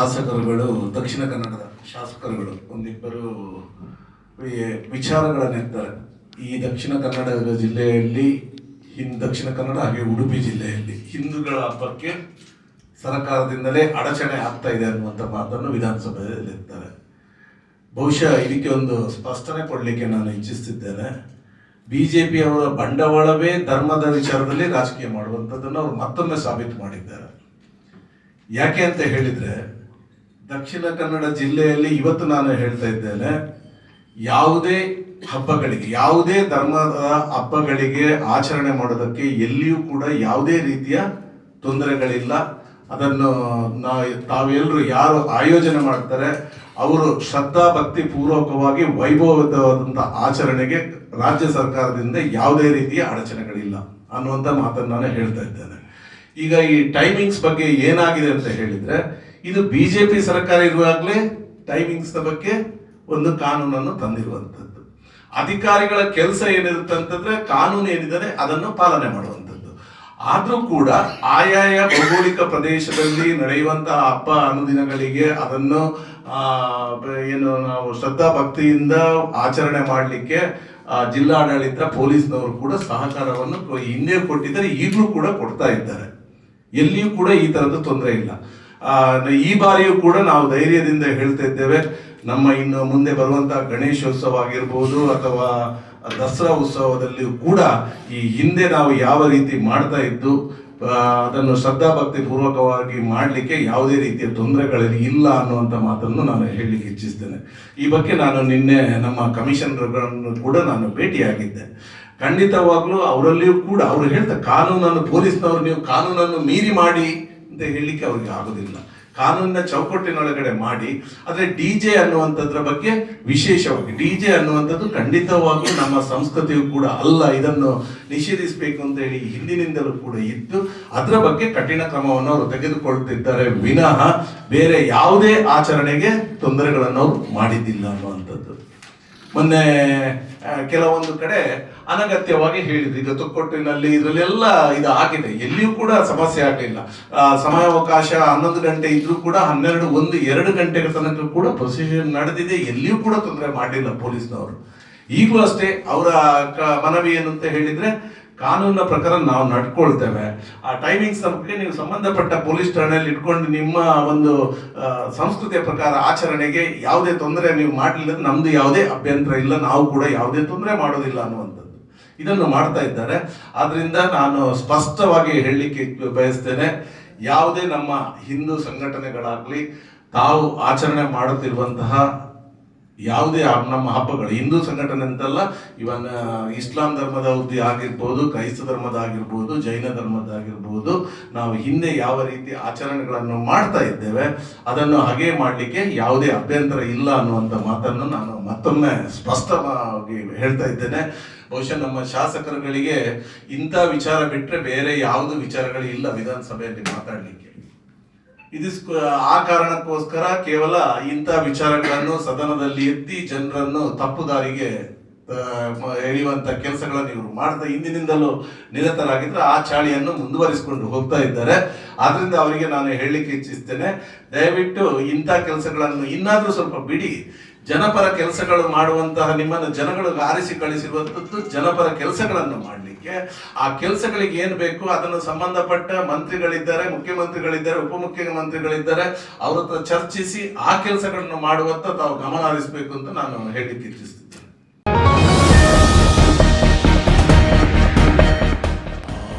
ಶಾಸಕರುಗಳು, ದಕ್ಷಿಣ ಕನ್ನಡದ ಶಾಸಕರುಗಳು ಒಂದಿಬ್ಬರು ವಿಚಾರಗಳನ್ನೆತ್ತಾರೆ. ಈ ದಕ್ಷಿಣ ಕನ್ನಡ ಜಿಲ್ಲೆಯಲ್ಲಿ ದಕ್ಷಿಣ ಕನ್ನಡ ಹಾಗೆ ಉಡುಪಿ ಜಿಲ್ಲೆಯಲ್ಲಿ ಹಿಂದೂಗಳ ಹಬ್ಬಕ್ಕೆ ಸರ್ಕಾರದಿಂದಲೇ ಅಡಚಣೆ ಆಗ್ತಾ ಇದೆ ಅನ್ನುವಂಥ ಮಾತನ್ನು ವಿಧಾನಸಭೆಯಲ್ಲಿ ಇರ್ತಾರೆ. ಬಹುಶಃ ಇದಕ್ಕೆ ಒಂದು ಸ್ಪಷ್ಟನೆ ಕೊಡಲಿಕ್ಕೆ ನಾನು ಇಚ್ಛಿಸ್ತಿದ್ದೇನೆ. BJP ಅವರ ಬಂಡವಾಳವೇ ಧರ್ಮದ ವಿಚಾರದಲ್ಲಿ ರಾಜಕೀಯ ಮಾಡುವಂಥದ್ದನ್ನು ಅವರು ಮತ್ತೊಮ್ಮೆ ಸಾಬೀತು ಮಾಡಿದ್ದಾರೆ. ಯಾಕೆ ಅಂತ ಹೇಳಿದರೆ, ದಕ್ಷಿಣ ಕನ್ನಡ ಜಿಲ್ಲೆಯಲ್ಲಿ ಇವತ್ತು ನಾನು ಹೇಳ್ತಾ ಇದ್ದೇನೆ, ಯಾವುದೇ ಹಬ್ಬಗಳಿಗೆ, ಯಾವುದೇ ಧರ್ಮದ ಹಬ್ಬಗಳಿಗೆ ಆಚರಣೆ ಮಾಡೋದಕ್ಕೆ ಎಲ್ಲಿಯೂ ಕೂಡ ಯಾವುದೇ ರೀತಿಯ ತೊಂದರೆಗಳಿಲ್ಲ. ಅದನ್ನು ತಾವೆಲ್ಲರೂ ಯಾರು ಆಯೋಜನೆ ಮಾಡ್ತಾರೆ ಅವರು ಶ್ರದ್ಧಾ ಭಕ್ತಿ ಪೂರ್ವಕವಾಗಿ ವೈಭವವಾದಂಥ ಆಚರಣೆಗೆ ರಾಜ್ಯ ಸರ್ಕಾರದಿಂದ ಯಾವುದೇ ರೀತಿಯ ಅಡಚಣೆಗಳಿಲ್ಲ ಅನ್ನುವಂಥ ಮಾತನ್ನು ನಾನು ಹೇಳ್ತಾ ಇದ್ದೇನೆ. ಈಗ ಈ ಟೈಮಿಂಗ್ಸ್ ಬಗ್ಗೆ ಏನಾಗಿದೆ ಅಂತ ಹೇಳಿದರೆ, ಇದು BJP ಸರ್ಕಾರ ಇರುವಾಗಲೇ ಟೈಮಿಂಗ್ಸ್ ಬಗ್ಗೆ ಒಂದು ಕಾನೂನನ್ನು ತಂದಿರುವಂಥದ್ದು. ಅಧಿಕಾರಿಗಳ ಕೆಲಸ ಏನಿರುತ್ತೆ ಅಂತಂದ್ರೆ ಕಾನೂನು ಏನಿದೆ ಅದನ್ನು ಪಾಲನೆ ಮಾಡುವಂಥದ್ದು. ಆದರೂ ಕೂಡ ಆಯಾಯ ಭೌಗೋಳಿಕ ಪ್ರದೇಶದಲ್ಲಿ ನಡೆಯುವಂತಹ ಹಬ್ಬ ಅನುದಿನಗಳಿಗೆ ಅದನ್ನು ಏನು ನಾವು ಶ್ರದ್ಧಾ ಭಕ್ತಿಯಿಂದ ಆಚರಣೆ ಮಾಡಲಿಕ್ಕೆ ಜಿಲ್ಲಾಡಳಿತ, ಪೊಲೀಸ್ನವರು ಕೂಡ ಸಹಕಾರವನ್ನು ಹಿಂದೆ ಕೊಟ್ಟಿದ್ದಾರೆ, ಈಗಲೂ ಕೂಡ ಕೊಡ್ತಾ ಇದ್ದಾರೆ. ಎಲ್ಲಿಯೂ ಕೂಡ ಈ ಥರದ ತೊಂದರೆ ಇಲ್ಲ. ಈ ಬಾರಿಯೂ ಕೂಡ ನಾವು ಧೈರ್ಯದಿಂದ ಹೇಳ್ತಾ ಇದ್ದೇವೆ, ನಮ್ಮ ಇನ್ನು ಮುಂದೆ ಬರುವಂತಹ ಗಣೇಶೋತ್ಸವ ಆಗಿರ್ಬೋದು ಅಥವಾ ದಸರಾ ಉತ್ಸವದಲ್ಲಿಯೂ ಕೂಡ ಈ ಹಿಂದೆ ನಾವು ಯಾವ ರೀತಿ ಮಾಡ್ತಾ ಇದ್ದು ಅದನ್ನು ಶ್ರದ್ಧಾಭಕ್ತಿ ಪೂರ್ವಕವಾಗಿ ಮಾಡಲಿಕ್ಕೆ ಯಾವುದೇ ರೀತಿಯ ತೊಂದರೆಗಳಲ್ಲಿ ಇಲ್ಲ ಅನ್ನುವಂಥ ಮಾತನ್ನು ನಾನು ಹೇಳಲಿಕ್ಕೆ ಇಚ್ಛಿಸ್ತೇನೆ. ಈ ಬಗ್ಗೆ ನಾನು ನಿನ್ನೆ ನಮ್ಮ ಕಮಿಷನರ್ಗಳನ್ನು ಕೂಡ ನಾನು ಭೇಟಿಯಾಗಿದ್ದೆ. ಖಂಡಿತವಾಗ್ಲೂ ಅವರಲ್ಲಿಯೂ ಕೂಡ ಅವರು ಹೇಳ್ತಾರೆ, ಕಾನೂನನ್ನು ಪೊಲೀಸ್ನವರು ನೀವು ಕಾನೂನನ್ನು ಮೀರಿ ಮಾಡಿ ಅಂತ ಹೇಳಲಿಕ್ಕೆ ಅವ್ರಿಗೆ ಆಗೋದಿಲ್ಲ. ಕಾನೂನಿನ ಚೌಕಟ್ಟಿನೊಳಗಡೆ ಮಾಡಿ. ಆದರೆ DJ ಅನ್ನುವಂಥದ್ರ ಬಗ್ಗೆ ವಿಶೇಷವಾಗಿ, DJ ಅನ್ನುವಂಥದ್ದು ಖಂಡಿತವಾಗ್ಲೂ ನಮ್ಮ ಸಂಸ್ಕೃತಿಯು ಕೂಡ ಅಲ್ಲ, ಇದನ್ನು ನಿಷೇಧಿಸಬೇಕು ಅಂತ ಹೇಳಿ ಹಿಂದಿನಿಂದಲೂ ಕೂಡ ಇದ್ದು ಅದರ ಬಗ್ಗೆ ಕಠಿಣ ಕ್ರಮವನ್ನು ಅವರು ತೆಗೆದುಕೊಳ್ತಿದ್ದಾರೆ ವಿನಃ ಬೇರೆ ಯಾವುದೇ ಆಚರಣೆಗೆ ತೊಂದರೆಗಳನ್ನು ಅವರು ಮಾಡಿದ್ದಿಲ್ಲ ಅನ್ನುವಂಥದ್ದು. ಮೊನ್ನೆ ಕೆಲವೊಂದು ಕಡೆ ಅನಗತ್ಯವಾಗಿ ಹೇಳಿದ್ರು. ಈಗ ತೊಕ್ಕೊಟ್ಟಿನಲ್ಲಿ ಇದರಲ್ಲೆಲ್ಲ ಇದು ಆಗಿದೆ, ಎಲ್ಲಿಯೂ ಕೂಡ ಸಮಸ್ಯೆ ಆಗಲಿಲ್ಲ. ಸಮಯಾವಕಾಶ 11 ಗಂಟೆ ಇದ್ರೂ ಕೂಡ 12, 1, 2 ಗಂಟೆಗಳ ತನಕ ಕೂಡ ಪ್ರೊಸೀಜರ್ ನಡೆದಿದೆ, ಎಲ್ಲಿಯೂ ಕೂಡ ತೊಂದರೆ ಮಾಡಲಿಲ್ಲ ಪೊಲೀಸ್ನವರು. ಈಗಲೂ ಅಷ್ಟೇ ಅವರ ಮನವಿ ಏನು ಅಂತ ಹೇಳಿದ್ರೆ, ಕಾನೂನಿನ ಪ್ರಕಾರ ನಾವು ನಡ್ಕೊಳ್ತೇವೆ, ಆ ಟೈಮಿಂಗ್ಸ್ ಬಗ್ಗೆ ನೀವು ಸಂಬಂಧಪಟ್ಟ ಪೊಲೀಸ್ ಠಾಣೆಯಲ್ಲಿ ಇಟ್ಕೊಂಡು ನಿಮ್ಮ ಒಂದು ಸಂಸ್ಕೃತಿಯ ಪ್ರಕಾರ ಆಚರಣೆಗೆ ಯಾವುದೇ ತೊಂದರೆ ನೀವು ಮಾಡಲಿಲ್ಲ, ನಮ್ದು ಯಾವುದೇ ಅಭ್ಯಂತರ ಇಲ್ಲ, ನಾವು ಕೂಡ ಯಾವುದೇ ತೊಂದರೆ ಮಾಡೋದಿಲ್ಲ ಅನ್ನುವಂಥದ್ದು ಇದನ್ನು ಮಾಡ್ತಾ ಇದ್ದಾರೆ. ಆದ್ರಿಂದ ನಾನು ಸ್ಪಷ್ಟವಾಗಿ ಹೇಳಲಿಕ್ಕೆ ಬಯಸ್ತೇನೆ, ಯಾವುದೇ ನಮ್ಮ ಹಿಂದೂ ಸಂಘಟನೆಗಳಾಗಲಿ ತಾವು ಆಚರಣೆ ಮಾಡುತ್ತಿರುವಂತಹ ಯಾವುದೇ ನಮ್ಮ ಹಬ್ಬಗಳು, ಹಿಂದೂ ಸಂಘಟನೆ ಅಂತಲ್ಲ, ಇವನ್ ಇಸ್ಲಾಂ ಧರ್ಮದ ಆಗಿರ್ಬೋದು, ಕ್ರೈಸ್ತ ಧರ್ಮದ ಆಗಿರ್ಬೋದು, ಜೈನ ಧರ್ಮದಾಗಿರ್ಬೋದು, ನಾವು ಹಿಂದೆ ಯಾವ ರೀತಿ ಆಚರಣೆಗಳನ್ನು ಮಾಡ್ತಾ ಇದ್ದೇವೆ ಅದನ್ನು ಹಾಗೆ ಮಾಡಲಿಕ್ಕೆ ಯಾವುದೇ ಅಭ್ಯಂತರ ಇಲ್ಲ ಅನ್ನುವಂಥ ಮಾತನ್ನು ನಾನು ಮತ್ತೊಮ್ಮೆ ಸ್ಪಷ್ಟವಾಗಿ ಹೇಳ್ತಾ ಇದ್ದೇನೆ. ಬಹುಶಃ ನಮ್ಮ ಶಾಸಕರುಗಳಿಗೆ ಇಂಥ ವಿಚಾರ ಬಿಟ್ಟರೆ ಬೇರೆ ಯಾವುದು ವಿಚಾರಗಳಿಲ್ಲ ವಿಧಾನಸಭೆಯಲ್ಲಿ ಮಾತಾಡಲಿಕ್ಕೆ. ಆ ಕಾರಣಕ್ಕೋಸ್ಕರ ಕೇವಲ ಇಂಥ ವಿಚಾರಗಳನ್ನು ಸದನದಲ್ಲಿ ಎತ್ತಿ ಜನರನ್ನು ತಪ್ಪು ದಾರಿಗೆ ಎಳೆಯುವಂತ ಕೆಲಸಗಳನ್ನು ಇವರು ಮಾಡ್ತಾ ಹಿಂದಿನಿಂದಲೂ ನಿರತರಾಗಿದ್ರೆ ಆ ಚಾಳಿಯನ್ನು ಮುಂದುವರಿಸಿಕೊಂಡು ಹೋಗ್ತಾ ಇದ್ದಾರೆ. ಆದ್ರಿಂದ ಅವರಿಗೆ ನಾನು ಹೇಳಲಿಕ್ಕೆ ಇಚ್ಛಿಸ್ತೇನೆ, ದಯವಿಟ್ಟು ಇಂಥ ಕೆಲಸಗಳನ್ನು ಇನ್ನಾದ್ರೂ ಸ್ವಲ್ಪ ಬಿಡಿ. ಜನಪರ ಕೆಲಸಗಳು ಮಾಡುವಂತಹ ನಿಮ್ಮನ್ನು ಜನಗಳು ಆರಿಸಿ ಕಳಿಸಿರುವಂಥದ್ದು ಜನಪರ ಕೆಲಸಗಳನ್ನು ಮಾಡಲಿಕ್ಕೆ. ಆ ಕೆಲಸಗಳಿಗೆ ಏನು ಬೇಕು ಅದನ್ನು ಸಂಬಂಧಪಟ್ಟ ಮಂತ್ರಿಗಳಿದ್ದಾರೆ, ಮುಖ್ಯಮಂತ್ರಿಗಳಿದ್ದಾರೆ, ಉಪಮುಖ್ಯಮಂತ್ರಿಗಳಿದ್ದಾರೆ, ಅವ್ರ ಹತ್ರ ಚರ್ಚಿಸಿ ಆ ಕೆಲಸಗಳನ್ನು ಮಾಡುವಂತ ತಾವು ಗಮನ ಹರಿಸಬೇಕು ಅಂತ ನಾನು ಹೇಳಲಿಕ್ಕೆ ಇಚ್ಛಿಸ್ತೇನೆ.